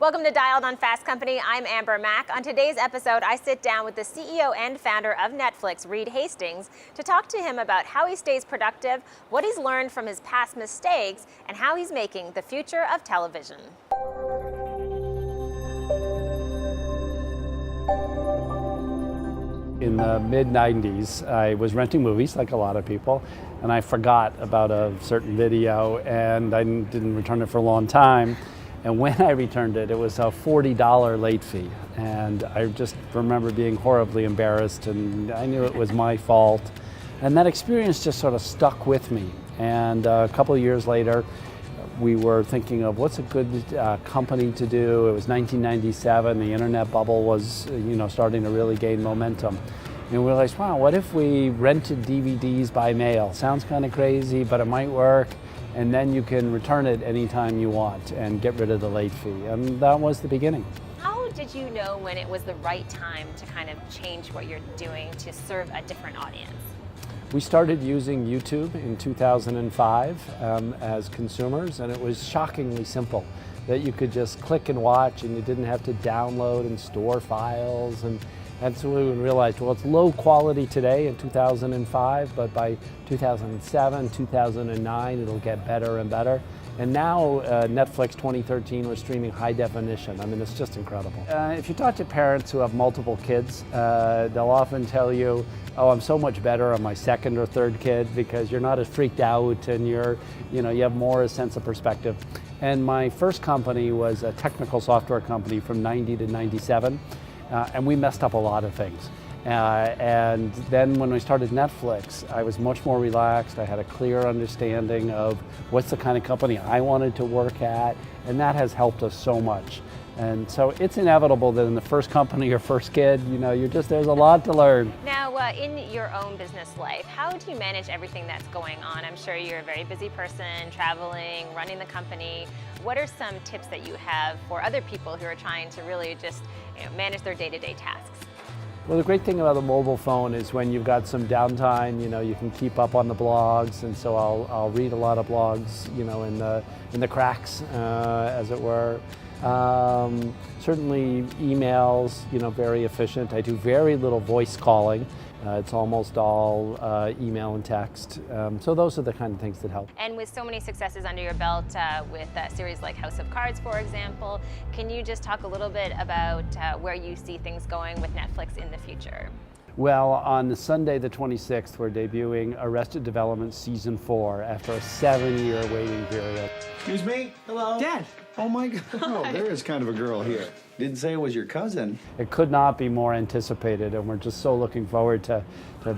Welcome to Dialed on Fast Company. I'm Amber Mack. On today's episode, I sit down with the CEO and founder of Netflix, Reed Hastings, to talk to him about how he stays productive, what he's learned from his past mistakes, and how he's making the future of television. In the mid-90s, I was renting movies like a lot of people, and I forgot about a certain video, and I didn't return it for a long time. And when I returned it, it was a $40 late fee. And I just remember being horribly embarrassed, and I knew it was my fault. And that experience just sort of stuck with me. And a couple of years later, we were thinking of what's a good company to do. It was 1997, the internet bubble was starting to really gain momentum. And we realized, wow, what if we rented DVDs by mail? Sounds kind of crazy, but it might work. And then you can return it anytime you want and get rid of the late fee. And that was the beginning. How did you know when it was the right time to kind of change what you're doing to serve a different audience? We started using YouTube in 2005 as consumers, and it was shockingly simple that you could just click and watch, and you didn't have to download and store files. And so we realized, well, it's low quality today in 2005, but by 2007, 2009, it'll get better and better. And now Netflix 2013, we're streaming high definition. I mean, it's just incredible. If you talk to parents who have multiple kids, they'll often tell you, oh, I'm so much better on my second or third kid because you're not as freaked out and you have more a sense of perspective. And my first company was a technical software company from 90 to 97. And we messed up a lot of things. And then when we started Netflix, I was much more relaxed. I had a clear understanding of what's the kind of company I wanted to work at, and that has helped us so much. And so it's inevitable that in the first company or first kid, there's a lot to learn. Now, in your own business life, how do you manage everything that's going on? I'm sure you're a very busy person, traveling, running the company. What are some tips that you have for other people who are trying to really just manage their day-to-day tasks? Well, the great thing about the mobile phone is when you've got some downtime, you can keep up on the blogs, and so I'll read a lot of blogs, in the cracks, as it were. Certainly emails, very efficient. I do very little voice calling. It's almost all email and text. So those are the kind of things that help. And with so many successes under your belt with series like House of Cards, for example, can you just talk a little bit about where you see things going with Netflix in the future? Well, on the Sunday the 26th, we're debuting Arrested Development Season 4 after a 7-year waiting period. Excuse me? Hello? Dad. Oh my God. Oh, there is kind of a girl here. Didn't say it was your cousin. It could not be more anticipated, and we're just so looking forward to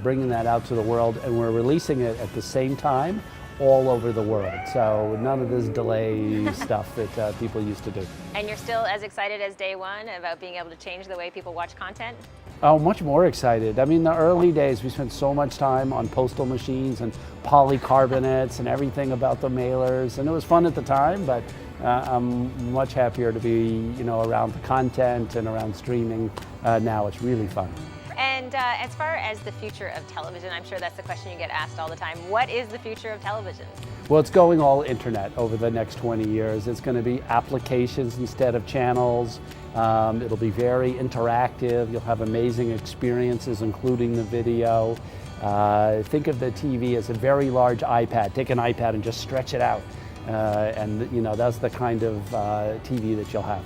bringing that out to the world, and we're releasing it at the same time all over the world. So none of this delay stuff that people used to do. And you're still as excited as day one about being able to change the way people watch content? Oh, much more excited. I mean, the early days, we spent so much time on postal machines and polycarbonates and everything about the mailers, and it was fun at the time, but I'm much happier to be, around the content and around streaming now. It's really fun. And as far as the future of television, I'm sure that's the question you get asked all the time. What is the future of television? Well, it's going all internet over the next 20 years. It's going to be applications instead of channels. It'll be very interactive. You'll have amazing experiences, including the video. Think of the TV as a very large iPad. Take an iPad and just stretch it out. And that's the kind of TV that you'll have.